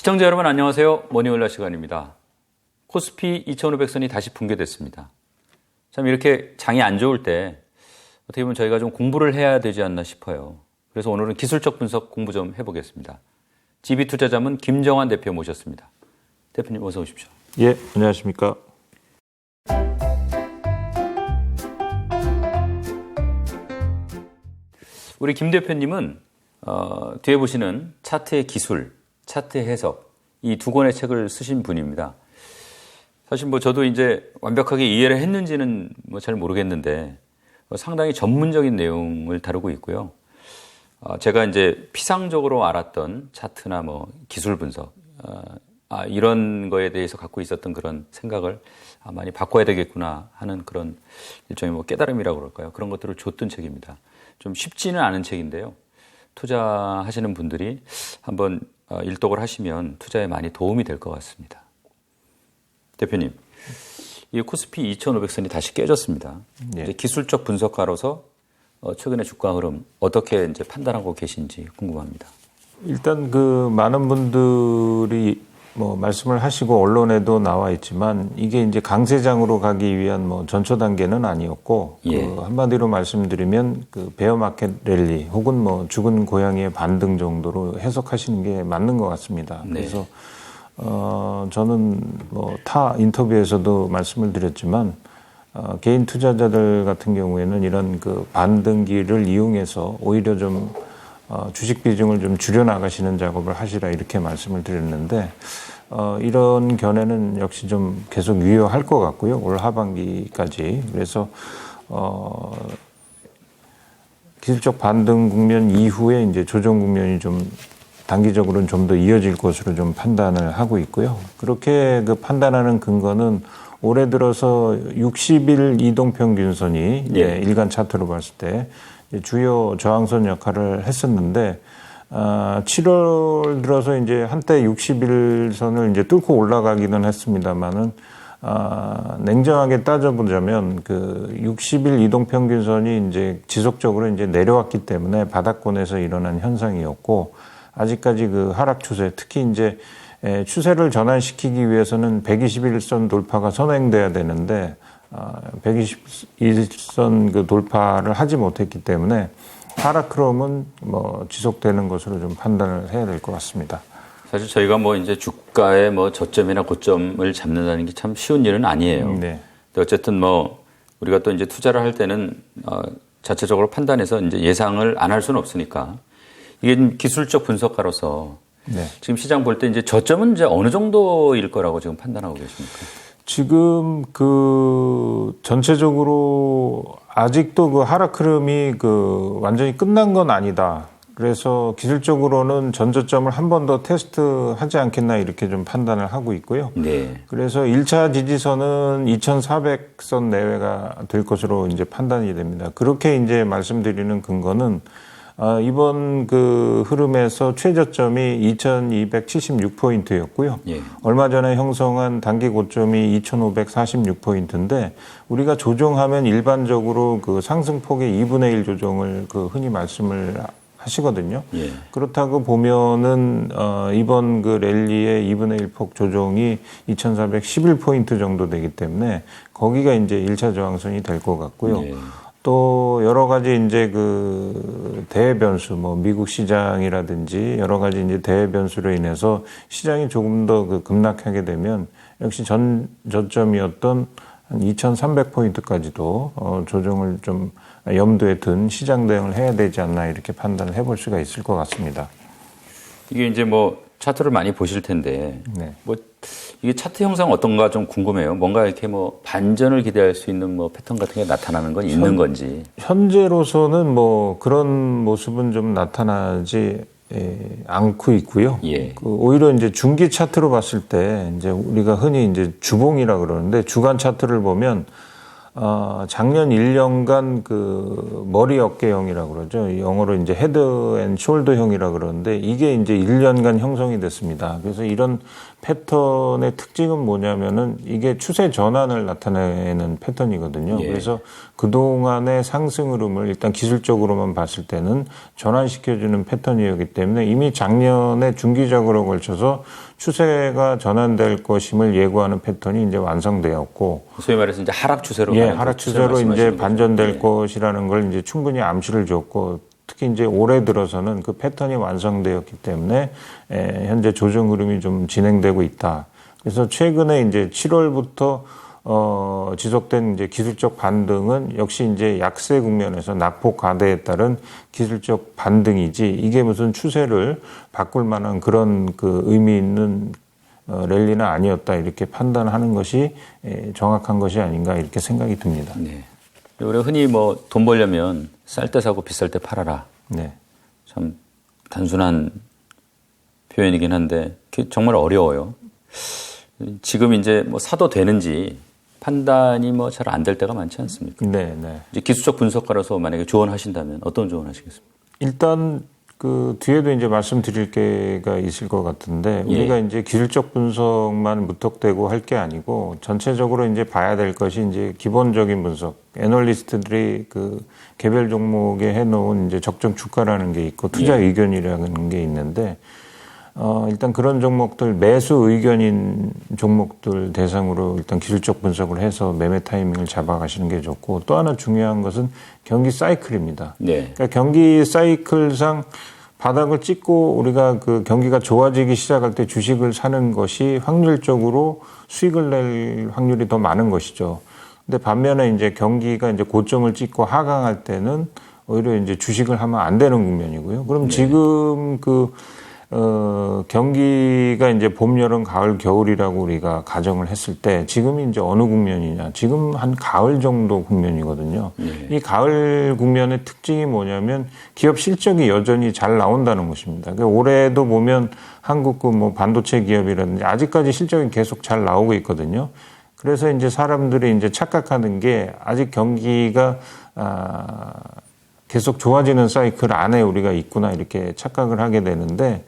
시청자 여러분 안녕하세요. 머니올라 시간입니다. 코스피 2500선이 다시 붕괴됐습니다. 참 이렇게 장이 안 좋을 때 어떻게 보면 저희가 좀 공부를 해야 되지 않나 싶어요. 그래서 오늘은 기술적 분석 공부 좀 해보겠습니다. GB투자자문 김정환 대표 모셨습니다. 대표님 어서 오십시오. 예, 안녕하십니까. 우리 김 대표님은 뒤에 보시는 차트의 기술, 차트의 해석 이 두 권의 책을 쓰신 분입니다. 사실 저도 이제 완벽하게 이해를 했는지는 잘 모르겠는데 상당히 전문적인 내용을 다루고 있고요. 제가 이제 피상적으로 알았던 차트나 기술 분석 이런 거에 대해서 갖고 있었던 그런 생각을 많이 바꿔야 되겠구나 하는 그런 일종의 깨달음이라고 그럴까요? 그런 것들을 줬던 책입니다. 좀 쉽지는 않은 책인데요. 투자하시는 분들이 한번 일독을 하시면 투자에 많이 도움이 될 것 같습니다. 대표님, 이 코스피 2500선이 다시 깨졌습니다. 예. 이제 기술적 분석가로서 최근의 주가 흐름 어떻게 이제 판단하고 계신지 궁금합니다. 일단 많은 분들이 말씀을 하시고 언론에도 나와 있지만 이게 이제 강세장으로 가기 위한 전초 단계는 아니었고 예. 한마디로 말씀드리면 베어 마켓 랠리 혹은 죽은 고양이의 반등 정도로 해석하시는 게 맞는 것 같습니다. 네. 그래서 저는 타 인터뷰에서도 말씀을 드렸지만 개인 투자자들 같은 경우에는 이런 반등기를 이용해서 오히려 좀 주식 비중을 좀 줄여나가시는 작업을 하시라 이렇게 말씀을 드렸는데 이런 견해는 역시 좀 계속 유효할 것 같고요. 올 하반기까지. 그래서 기술적 반등 국면 이후에 이제 조정 국면이 좀 단기적으로는 좀 더 이어질 것으로 좀 판단을 하고 있고요. 그렇게 판단하는 근거는 올해 들어서 60일 이동평균선이 예. 일간 차트로 봤을 때 주요 저항선 역할을 했었는데 7월 들어서 이제 한때 60일선을 이제 뚫고 올라가기는 했습니다만은 냉정하게 따져보자면 60일 이동평균선이 이제 지속적으로 이제 내려왔기 때문에 바닥권에서 일어난 현상이었고 아직까지 하락 추세 특히 이제 추세를 전환시키기 위해서는 121선 돌파가 선행돼야 되는데 121선 돌파를 하지 못했기 때문에 하락 흐름은 지속되는 것으로 좀 판단을 해야 될 것 같습니다. 사실 저희가 이제 주가의 저점이나 고점을 잡는다는 게 참 쉬운 일은 아니에요. 네. 근데 어쨌든 우리가 또 이제 투자를 할 때는 자체적으로 판단해서 이제 예상을 안 할 수는 없으니까 이게 기술적 분석가로서 네. 지금 시장 볼 때 이제 저점은 이제 어느 정도일 거라고 지금 판단하고 계십니까? 지금 전체적으로 아직도 하락 흐름이 완전히 끝난 건 아니다. 그래서 기술적으로는 전저점을 한 번 더 테스트하지 않겠나 이렇게 좀 판단을 하고 있고요. 네. 그래서 1차 지지선은 2,400선 내외가 될 것으로 이제 판단이 됩니다. 그렇게 이제 말씀드리는 근거는 이번 흐름에서 최저점이 2,276포인트였고요. 예. 얼마 전에 형성한 단기 고점이 2,546포인트인데 우리가 조정하면 일반적으로 상승폭의 2분의 1 조정을 흔히 말씀을 하시거든요. 예. 그렇다고 보면은 이번 랠리의 2분의 1 폭 조정이 2,411포인트 정도 되기 때문에 거기가 이제 1차 저항선이 될 것 같고요. 예. 또 여러 가지 이제 대외 변수, 미국 시장이라든지 여러 가지 이제 대외 변수로 인해서 시장이 조금 더 급락하게 되면 역시 저점이었던 한 2,300포인트까지도 조정을 좀 염두에 둔 시장 대응을 해야 되지 않나 이렇게 판단을 해볼 수가 있을 것 같습니다. 이게 이제 차트를 많이 보실 텐데 네. 이게 차트 형상 어떤가 좀 궁금해요. 뭔가 이렇게 반전을 기대할 수 있는 패턴 같은 게 나타나는 건 있는 건지. 현재로서는 그런 모습은 좀 나타나지 않고 있고요. 예. 오히려 이제 중기 차트로 봤을 때 이제 우리가 흔히 이제 주봉이라 그러는데 주간 차트를 보면 작년 1년간 머리 어깨형이라고 그러죠. 영어로 이제 헤드 앤 숄더형이라고 그러는데 이게 이제 1년간 형성이 됐습니다. 그래서 이런 패턴의 특징은 뭐냐면은 이게 추세 전환을 나타내는 패턴이거든요. 예. 그래서 그동안의 상승 흐름을 일단 기술적으로만 봤을 때는 전환시켜주는 패턴이었기 때문에 이미 작년에 중기적으로 걸쳐서 추세가 전환될 것임을 예고하는 패턴이 이제 완성되었고, 소위 말해서 이제 하락 추세로 예, 가는 하락 그 추세로 추세를 이제 말씀하시는 반전될 거죠. 것이라는 걸 이제 충분히 암시를 줬고, 특히 이제 올해 들어서는 그 패턴이 완성되었기 때문에 현재 조정 흐름이 좀 진행되고 있다. 그래서 최근에 이제 7월부터 지속된 이제 기술적 반등은 역시 이제 약세 국면에서 낙폭 과대에 따른 기술적 반등이지, 이게 무슨 추세를 바꿀 만한 그런 그 의미 있는 랠리는 아니었다, 이렇게 판단하는 것이 정확한 것이 아닌가, 이렇게 생각이 듭니다. 네. 우리가 흔히 뭐 돈 벌려면 쌀 때 사고 비쌀 때 팔아라. 네. 참 단순한 표현이긴 한데 그게 정말 어려워요. 지금 이제 뭐 사도 되는지 판단이 뭐 잘 안 될 때가 많지 않습니까? 네, 네. 이제 기술적 분석가로서 만약에 조언하신다면 어떤 조언하시겠습니까? 일단 그 뒤에도 이제 말씀드릴 게가 있을 것 같은데, 우리가 이제 기술적 분석만 무턱대고 할 게 아니고 전체적으로 이제 봐야 될 것이 이제 기본적인 분석, 애널리스트들이 그 개별 종목에 해놓은 이제 적정 주가라는 게 있고 투자 의견이라는 게 있는데, 일단 그런 종목들, 매수 의견인 종목들 대상으로 일단 기술적 분석을 해서 매매 타이밍을 잡아가시는 게 좋고, 또 하나 중요한 것은 경기 사이클입니다. 네. 그러니까 경기 사이클상 바닥을 찍고 우리가 그 경기가 좋아지기 시작할 때 주식을 사는 것이 확률적으로 수익을 낼 확률이 더 많은 것이죠. 근데 반면에 이제 경기가 이제 고점을 찍고 하강할 때는 오히려 이제 주식을 하면 안 되는 국면이고요. 그럼 지금 경기가 이제 봄, 여름, 가을, 겨울이라고 우리가 가정을 했을 때 지금이 이제 어느 국면이냐? 지금 한 가을 정도 국면이거든요. 이 가을 국면의 특징이 뭐냐면 기업 실적이 여전히 잘 나온다는 것입니다. 그러니까 올해도 보면 한국 그 뭐 반도체 기업이라든지 아직까지 실적이 계속 잘 나오고 있거든요. 그래서 이제 사람들이 이제 착각하는 게 아직 경기가 계속 좋아지는 사이클 안에 우리가 있구나, 이렇게 착각을 하게 되는데,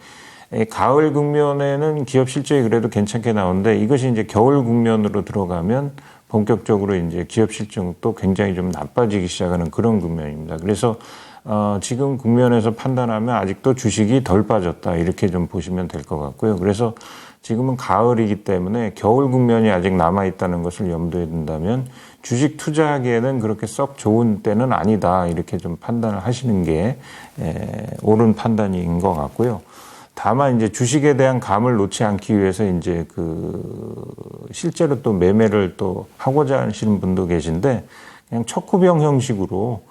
가을 국면에는 기업 실적이 그래도 괜찮게 나오는데 이것이 이제 겨울 국면으로 들어가면 본격적으로 이제 기업 실적도 굉장히 좀 나빠지기 시작하는 그런 국면입니다. 그래서 지금 국면에서 판단하면 아직도 주식이 덜 빠졌다, 이렇게 좀 보시면 될 것 같고요. 그래서 지금은 가을이기 때문에 겨울 국면이 아직 남아있다는 것을 염두에 둔다면 주식 투자하기에는 그렇게 썩 좋은 때는 아니다, 이렇게 좀 판단을 하시는 게 옳은 판단인 것 같고요. 다만 이제 주식에 대한 감을 놓지 않기 위해서 이제 실제로 또 매매를 또 하고자 하시는 분도 계신데, 그냥 척후병 형식으로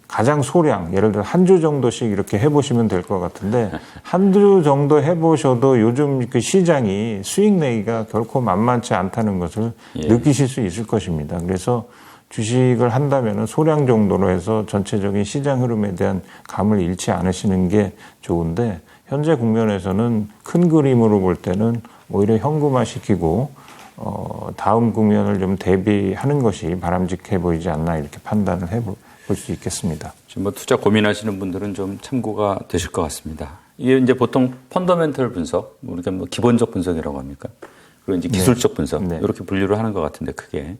가장 소량, 예를 들어 한 주 정도씩 이렇게 해보시면 될 것 같은데, 한 주 정도 해보셔도 요즘 그 시장이 수익 내기가 결코 만만치 않다는 것을 느끼실 수 있을 것입니다. 그래서 주식을 한다면 소량 정도로 해서 전체적인 시장 흐름에 대한 감을 잃지 않으시는 게 좋은데, 현재 국면에서는 큰 그림으로 볼 때는 오히려 현금화시키고 다음 국면을 좀 대비하는 것이 바람직해 보이지 않나, 이렇게 판단을 해볼 수 있겠습니다. 지금 뭐 투자 고민하시는 분들은 좀 참고가 되실 것 같습니다. 이게 이제 보통 펀더멘털 분석, 우리가 뭐 기본적 분석이라고 합니까? 그리고 이제 기술적 분석, 이렇게 분류를 하는 것 같은데, 크게.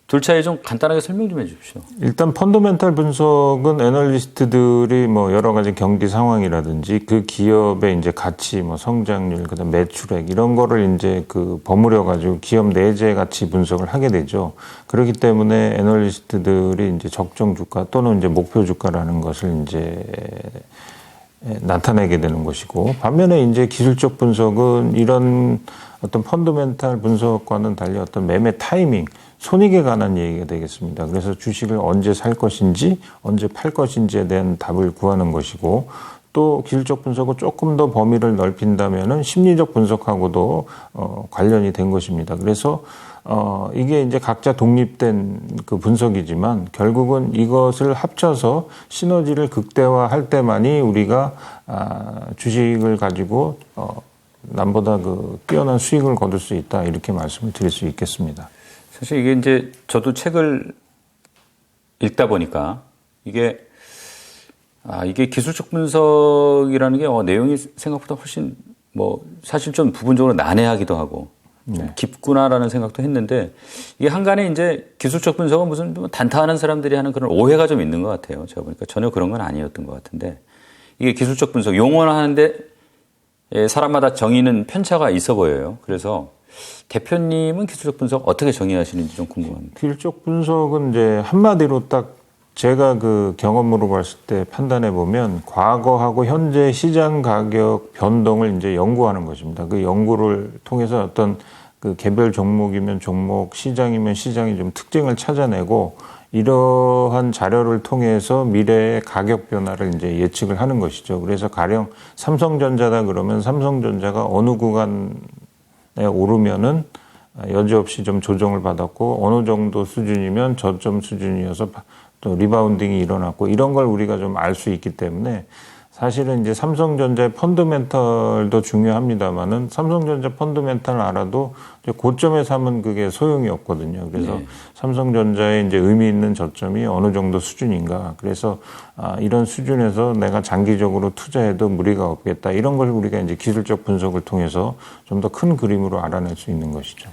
둘 차이 좀 간단하게 설명 좀 해 주십시오. 일단 펀더멘탈 분석은 애널리스트들이 뭐 여러 가지 경기 상황이라든지 그 기업의 이제 가치, 뭐 성장률, 그다음 매출액, 이런 거를 이제 버무려 가지고 기업 내재 가치 분석을 하게 되죠. 그렇기 때문에 애널리스트들이 이제 적정 주가 또는 이제 목표 주가라는 것을 이제 나타내게 되는 것이고, 반면에 이제 기술적 분석은 이런 어떤 펀더멘탈 분석과는 달리 어떤 매매 타이밍, 손익에 관한 얘기가 되겠습니다. 그래서 주식을 언제 살 것인지, 언제 팔 것인지에 대한 답을 구하는 것이고, 또 기술적 분석은 조금 더 범위를 넓힌다면은 심리적 분석하고도 관련이 된 것입니다. 그래서 이게 이제 각자 독립된 그 분석이지만 결국은 이것을 합쳐서 시너지를 극대화할 때만이 우리가 주식을 가지고 남보다 뛰어난 수익을 거둘 수 있다, 이렇게 말씀을 드릴 수 있겠습니다. 사실 이게 이제 저도 책을 읽다 보니까 이게 기술적 분석이라는 게 내용이 생각보다 훨씬 뭐 사실 좀 부분적으로 난해하기도 하고 좀 깊구나라는 생각도 했는데 이게 한간에 이제 기술적 분석은 무슨 단타하는 사람들이 하는 그런 오해가 좀 있는 것 같아요. 제가 보니까 전혀 그런 건 아니었던 것 같은데 이게 기술적 분석 용어는 하는데 사람마다 정의는 편차가 있어 보여요. 그래서 대표님은 기술적 분석 어떻게 정의하시는지 좀 궁금합니다. 기술적 분석은 이제 한마디로 딱 제가 그 경험으로 봤을 때 판단해 보면 과거하고 현재 시장 가격 변동을 이제 연구하는 것입니다. 그 연구를 통해서 어떤 그 개별 종목이면 종목, 시장이면 시장이 좀 특징을 찾아내고 이러한 자료를 통해서 미래의 가격 변화를 이제 예측을 하는 것이죠. 그래서 가령 삼성전자다 그러면 삼성전자가 어느 구간에 오르면은 여지없이 좀 조정을 받았고 어느 정도 수준이면 저점 수준이어서 또 리바운딩이 일어났고 이런 걸 우리가 좀 알 수 있기 때문에 사실은 이제 삼성전자의 펀더멘털도 중요합니다만은 삼성전자 펀더멘털을 알아도 이제 고점에서 하면 그게 소용이 없거든요. 그래서 삼성전자의 이제 의미 있는 저점이 어느 정도 수준인가. 그래서 이런 수준에서 내가 장기적으로 투자해도 무리가 없겠다. 이런 걸 우리가 이제 기술적 분석을 통해서 좀 더 큰 그림으로 알아낼 수 있는 것이죠.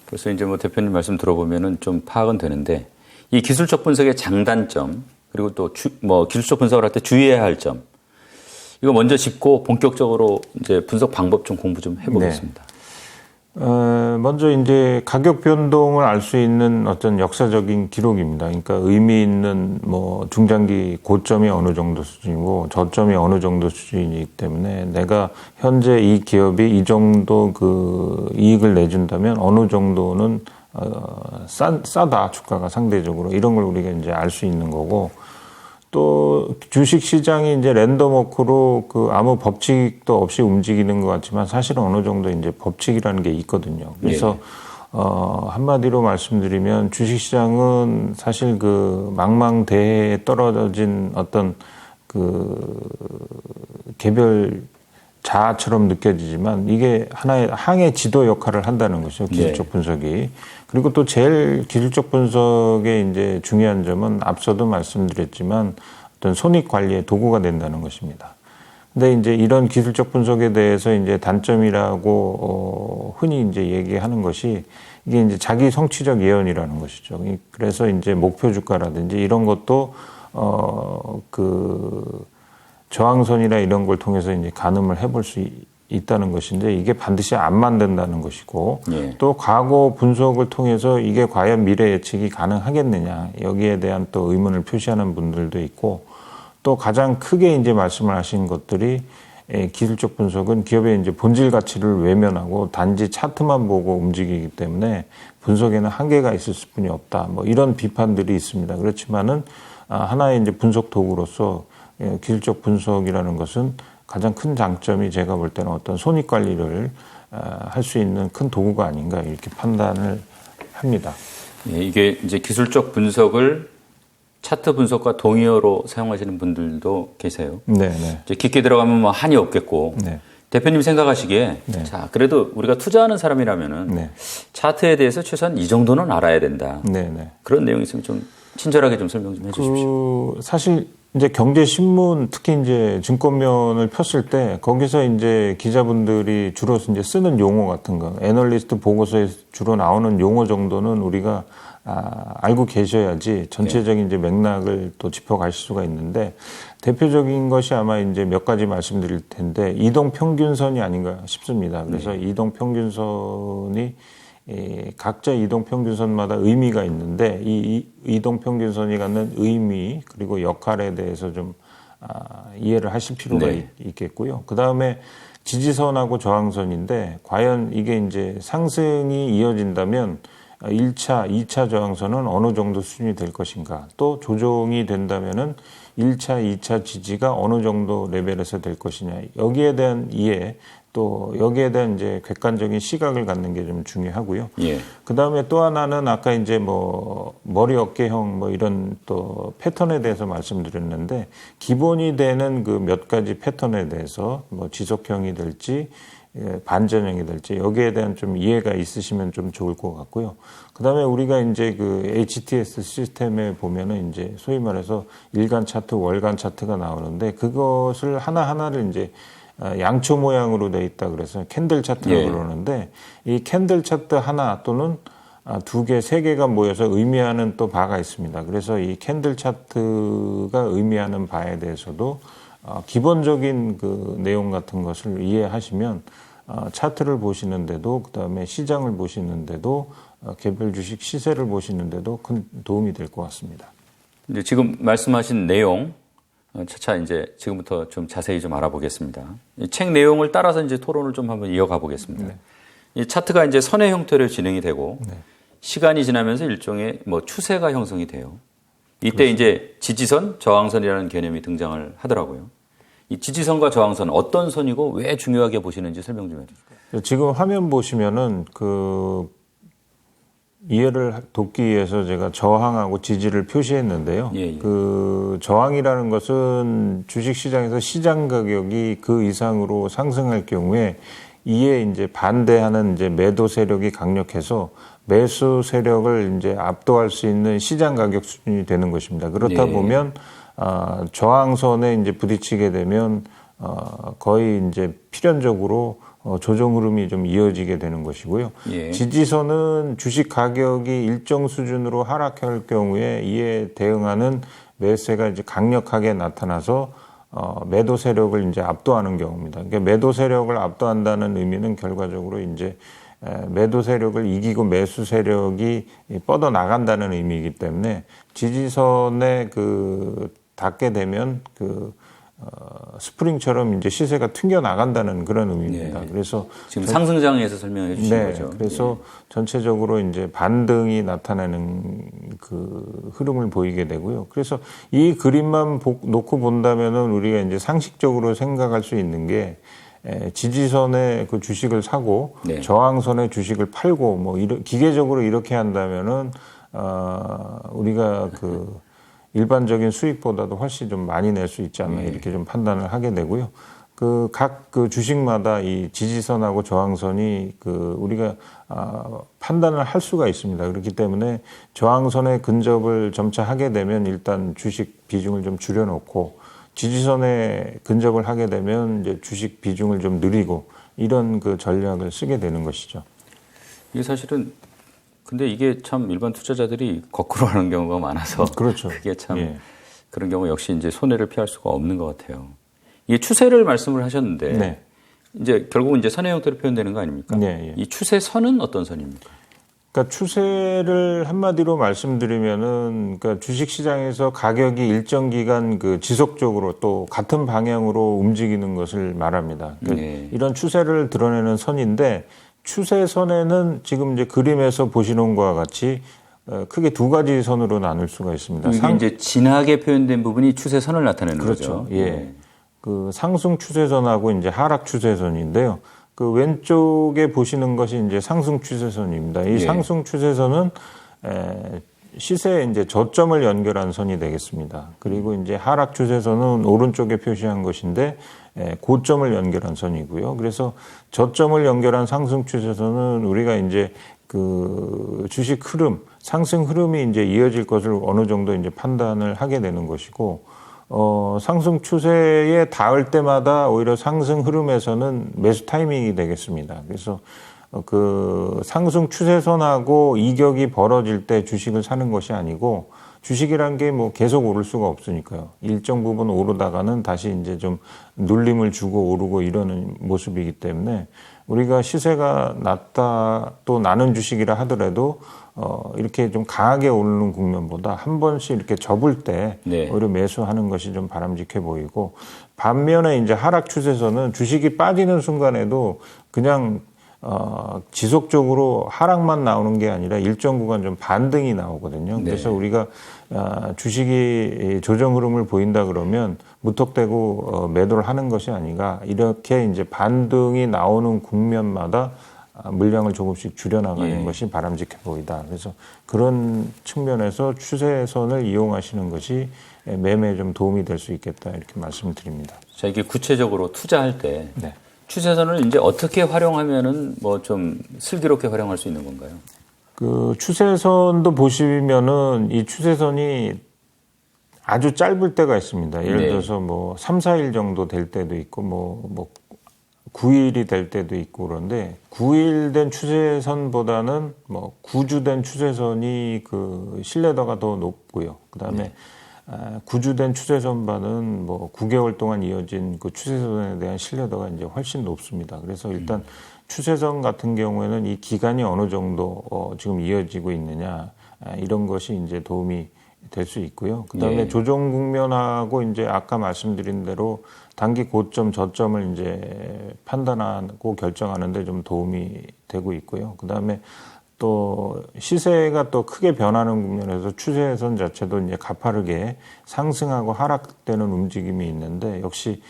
그래서 이제 뭐 대표님 말씀 들어보면은 좀 파악은 되는데 이 기술적 분석의 장단점 그리고 또 뭐 기술적 분석을 할 때 주의해야 할 점 이거 먼저 짚고 본격적으로 이제 분석 방법 좀 공부 좀 해보겠습니다. 먼저 이제 가격 변동을 알 수 있는 어떤 역사적인 기록입니다. 그러니까 의미 있는 뭐 중장기 고점이 어느 정도 수준이고 저점이 어느 정도 수준이기 때문에 내가 현재 이 기업이 이 정도 그 이익을 내준다면 어느 정도는 싸다 주가가 상대적으로 이런 걸 우리가 이제 알 수 있는 거고 또 주식 시장이 이제 랜덤워크로 그 아무 법칙도 없이 움직이는 것 같지만 사실은 어느 정도 이제 법칙이라는 게 있거든요. 그래서 한마디로 말씀드리면 주식 시장은 사실 그 망망대해에 떨어진 어떤 그 개별 자아처럼 느껴지지만 이게 하나의 항해 지도 역할을 한다는 것이죠. 기술적 분석이. 그리고 또 제일 기술적 분석의 이제 중요한 점은 앞서도 말씀드렸지만 어떤 손익 관리의 도구가 된다는 것입니다. 근데 이제 이런 기술적 분석에 대해서 이제 단점이라고 흔히 이제 얘기하는 것이 이게 이제 자기 성취적 예언이라는 것이죠. 그래서 이제 목표 주가라든지 이런 것도 그 저항선이나 이런 걸 통해서 이제 가늠을 해볼 수 있다는 것인데 이게 반드시 안 만든다는 것이고 또 과거 분석을 통해서 이게 과연 미래 예측이 가능하겠느냐 여기에 대한 또 의문을 표시하는 분들도 있고 또 가장 크게 이제 말씀을 하신 것들이 기술적 분석은 기업의 이제 본질 가치를 외면하고 단지 차트만 보고 움직이기 때문에 분석에는 한계가 있을 뿐이 없다. 뭐 이런 비판들이 있습니다. 그렇지만은 하나의 이제 분석 도구로서 기술적 분석이라는 것은 가장 큰 장점이 제가 볼 때는 어떤 손익 관리를 할 수 있는 큰 도구가 아닌가 이렇게 판단을 합니다. 예, 이게 이제 기술적 분석을 차트 분석과 동의어로 사용하시는 분들도 계세요. 네네. 이제 깊게 들어가면 뭐 한이 없겠고 네. 대표님 생각하시기에 자 그래도 우리가 투자하는 사람이라면은 차트에 대해서 최소한 이 정도는 알아야 된다. 네네. 그런 내용이 있으면 좀 친절하게 좀 설명 좀 해주십시오. 사실 이제 경제신문 특히 이제 증권면을 폈을 때 거기서 이제 기자분들이 주로 이제 쓰는 용어 같은 거, 애널리스트 보고서에 주로 나오는 용어 정도는 우리가 알고 계셔야지 전체적인 이제 맥락을 또 짚어가실 수가 있는데 대표적인 것이 아마 이제 몇 가지 말씀드릴 텐데 이동평균선이 아닌가 싶습니다. 그래서 이동평균선이 각자 이동평균선마다 의미가 있는데 이 이동평균선이 갖는 의미 그리고 역할에 대해서 좀 이해를 하실 필요가 있겠고요. 그 다음에 지지선하고 저항선인데 과연 이게 이제 상승이 이어진다면 1차, 2차 저항선은 어느 정도 수준이 될 것인가 또 조정이 된다면은 1차, 2차 지지가 어느 정도 레벨에서 될 것이냐 여기에 대한 이해 또 여기에 대한 이제 객관적인 시각을 갖는 게 좀 중요하고요. 그 다음에 또 하나는 아까 이제 뭐 머리 어깨형 뭐 이런 또 패턴에 대해서 말씀드렸는데 기본이 되는 그 몇 가지 패턴에 대해서 뭐 지속형이 될지 반전형이 될지 여기에 대한 좀 이해가 있으시면 좀 좋을 것 같고요. 그 다음에 우리가 이제 그 HTS 시스템에 보면은 이제 소위 말해서 일간 차트, 월간 차트가 나오는데 그것을 하나하나를 이제 양초 모양으로 돼 있다 그래서 캔들 차트라고 예. 그러는데 이 캔들 차트 하나 또는 두 개, 세 개가 모여서 의미하는 또 바가 있습니다. 그래서 이 캔들 차트가 의미하는 바에 대해서도 기본적인 그 내용 같은 것을 이해하시면 차트를 보시는데도 그다음에 시장을 보시는데도 개별 주식 시세를 보시는데도 큰 도움이 될 것 같습니다. 이제 지금 말씀하신 내용 차차 이제 지금부터 좀 자세히 좀 알아보겠습니다. 이 책 내용을 따라서 이제 토론을 좀 한번 이어가 보겠습니다. 네. 이 차트가 이제 선의 형태로 진행이 되고 네. 시간이 지나면서 일종의 뭐 추세가 형성이 돼요. 이때 이제 지지선, 저항선이라는 개념이 등장을 하더라고요. 이 지지선과 저항선 어떤 선이고 왜 중요하게 보시는지 설명 좀 해주세요. 지금 화면 보시면은 그 이해를 돕기 위해서 제가 저항하고 지지를 표시했는데요. 예, 예. 그 저항이라는 것은 주식시장에서 시장 가격이 그 이상으로 상승할 경우에 이에 이제 반대하는 이제 매도 세력이 강력해서 매수 세력을 이제 압도할 수 있는 시장 가격 수준이 되는 것입니다. 그렇다 예. 보면 저항선에 이제 부딪히게 되면 거의 이제 필연적으로 조정 흐름이 좀 이어지게 되는 것이고요. 예. 지지선은 주식 가격이 일정 수준으로 하락할 경우에 이에 대응하는 매수세가 이제 강력하게 나타나서 매도 세력을 이제 압도하는 경우입니다. 그러니까 매도 세력을 압도한다는 의미는 결과적으로 이제 매도 세력을 이기고 매수 세력이 뻗어 나간다는 의미이기 때문에 지지선에 그 닿게 되면 그 스프링처럼 이제 시세가 튕겨 나간다는 그런 의미입니다. 네. 그래서 지금 상승장에서 설명해 주신 네, 거죠. 그래서 전체적으로 이제 반등이 나타나는 그 흐름을 보이게 되고요. 그래서 이 그림만 놓고 본다면은 우리가 이제 상식적으로 생각할 수 있는 게 지지선에 그 주식을 사고 네. 저항선에 주식을 팔고 뭐 기계적으로 이렇게 한다면은 우리가 그 일반적인 수익보다도 훨씬 좀 많이 낼 수 있지 않나 이렇게 좀 판단을 하게 되고요. 그 각 그 주식마다 이 지지선하고 저항선이 그 우리가 판단을 할 수가 있습니다. 그렇기 때문에 저항선에 근접을 점차 하게 되면 일단 주식 비중을 좀 줄여놓고 지지선에 근접을 하게 되면 이제 주식 비중을 좀 늘리고 이런 그 전략을 쓰게 되는 것이죠. 이게 사실은 근데 이게 참 일반 투자자들이 거꾸로 하는 경우가 많아서 그렇죠. 그게 참 예. 그런 경우 역시 이제 손해를 피할 수가 없는 것 같아요. 이게 추세를 말씀을 하셨는데 네. 이제 결국은 이제 선의 형태로 표현되는 거 아닙니까? 예. 이 추세선은 어떤 선입니까? 그러니까 추세를 한마디로 말씀드리면은 그러니까 주식 시장에서 가격이 일정 기간 그 지속적으로 또 같은 방향으로 움직이는 것을 말합니다. 그러니까 네. 이런 추세를 드러내는 선인데 추세선에는 지금 이제 그림에서 보시는 것과 같이 크게 두 가지 선으로 나눌 수가 있습니다. 이게 이제 진하게 표현된 부분이 추세선을 나타내는 그렇죠. 거죠. 예. 그 상승 추세선하고 이제 하락 추세선인데요. 그 왼쪽에 보시는 것이 이제 상승 추세선입니다. 이 예. 상승 추세선은 시세에 이제 저점을 연결한 선이 되겠습니다. 그리고 이제 하락 추세선은 오른쪽에 표시한 것인데 고점을 연결한 선이고요. 그래서 저점을 연결한 상승 추세선은 우리가 이제 그 주식 흐름, 상승 흐름이 이제 이어질 것을 어느 정도 이제 판단을 하게 되는 것이고, 상승 추세에 닿을 때마다 오히려 상승 흐름에서는 매수 타이밍이 되겠습니다. 그래서 그 상승 추세선하고 이격이 벌어질 때 주식을 사는 것이 아니고 주식이란 게 뭐 계속 오를 수가 없으니까요. 일정 부분 오르다가는 다시 이제 좀 눌림을 주고 오르고 이러는 모습이기 때문에 우리가 시세가 낮다 또 나는 주식이라 하더라도 이렇게 좀 강하게 오르는 국면보다 한 번씩 이렇게 접을 때 네. 오히려 매수하는 것이 좀 바람직해 보이고 반면에 이제 하락 추세선은 주식이 빠지는 순간에도 그냥 지속적으로 하락만 나오는 게 아니라 일정 구간 좀 반등이 나오거든요. 그래서 네. 우리가 주식이 조정 흐름을 보인다 그러면 무턱대고 매도를 하는 것이 아니라 이렇게 이제 반등이 나오는 국면마다 물량을 조금씩 줄여나가는 예. 것이 바람직해 보이다. 그래서 그런 측면에서 추세선을 이용하시는 것이 매매에 좀 도움이 될 수 있겠다 이렇게 말씀드립니다. 자, 이게 구체적으로 투자할 때 네. 추세선을 이제 어떻게 활용하면은 뭐 좀 슬기롭게 활용할 수 있는 건가요? 그 추세선도 보시면은 이 추세선이 아주 짧을 때가 있습니다. 예를 네. 들어서 뭐 3, 4일 정도 될 때도 있고 뭐 9일이 될 때도 있고 그런데 9일 된 추세선보다는 뭐 9주 된 추세선이 그 신뢰도가 더 높고요. 그다음에 9주 된 추세선반은 뭐 9개월 동안 이어진 그 추세선에 대한 신뢰도가 이제 훨씬 높습니다. 그래서 일단 추세선 같은 경우에는 이 기간이 어느 정도 지금 이어지고 있느냐 이런 것이 이제 도움이 될 수 있고요. 그다음에 예. 조정 국면하고 이제 아까 말씀드린 대로 단기 고점 저점을 이제 판단하고 결정하는데 좀 도움이 되고 있고요. 그다음에 또 시세가 또 크게 변하는 국면에서 추세선 자체도 이제 가파르게 상승하고 하락되는 움직임이 있는데 역시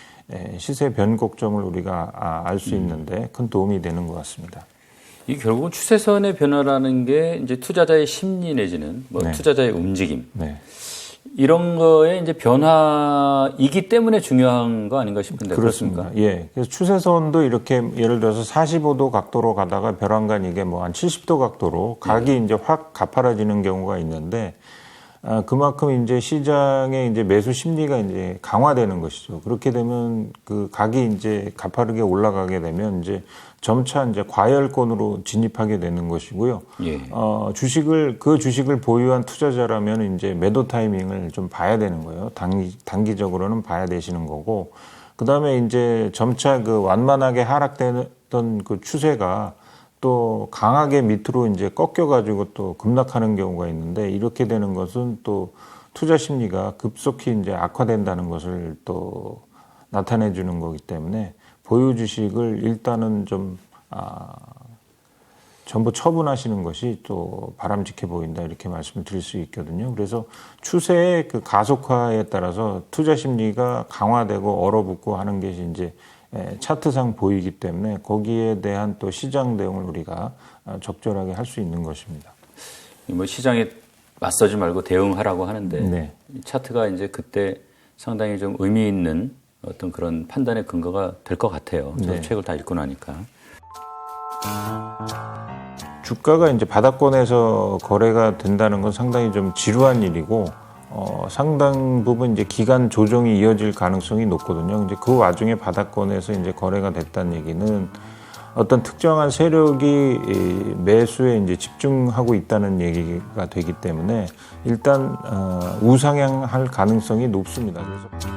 시세 변곡점을 우리가 알 수 있는데 큰 도움이 되는 것 같습니다. 이 결국은 추세선의 변화라는 게 이제 투자자의 심리 내지는 뭐 네. 투자자의 움직임 네. 이런 거에 이제 변화이기 때문에 중요한 거 아닌가 싶은데 그렇습니까? 예. 그래서 추세선도 이렇게 예를 들어서 45도 각도로 가다가 벼랑간 이게 뭐 한 70도 각도로 각이 이제 확 가파라지는 경우가 있는데 그만큼 이제 시장의 이제 매수 심리가 이제 강화되는 것이죠. 그렇게 되면 그 각이 이제 가파르게 올라가게 되면 이제 점차 이제 과열권으로 진입하게 되는 것이고요. 예. 주식을 보유한 투자자라면 이제 매도 타이밍을 좀 봐야 되는 거예요. 단기적으로는 봐야 되시는 거고. 그 다음에 이제 점차 그 완만하게 하락되던 그 추세가 또 강하게 밑으로 이제 꺾여가지고 또 급락하는 경우가 있는데 이렇게 되는 것은 또 투자 심리가 급속히 이제 악화된다는 것을 또 나타내 주는 거기 때문에 보유 주식을 일단은 좀 전부 처분하시는 것이 또 바람직해 보인다 이렇게 말씀을 드릴 수 있거든요. 그래서 추세의 그 가속화에 따라서 투자 심리가 강화되고 얼어붙고 하는 것이 이제 차트상 보이기 때문에 거기에 대한 또 시장 대응을 우리가 적절하게 할 수 있는 것입니다. 뭐 시장에 맞서지 말고 대응하라고 하는데 네. 차트가 이제 그때 상당히 좀 의미 있는 어떤 그런 판단의 근거가 될 것 같아요. 저도 네. 책을 다 읽고 나니까. 주가가 이제 바닥권에서 거래가 된다는 건 상당히 좀 지루한 일이고 상당 부분 이제 기간 조정이 이어질 가능성이 높거든요. 이제 그 와중에 바닥권에서 이제 거래가 됐다는 얘기는 어떤 특정한 세력이 매수에 이제 집중하고 있다는 얘기가 되기 때문에 일단 우상향할 가능성이 높습니다. 그래서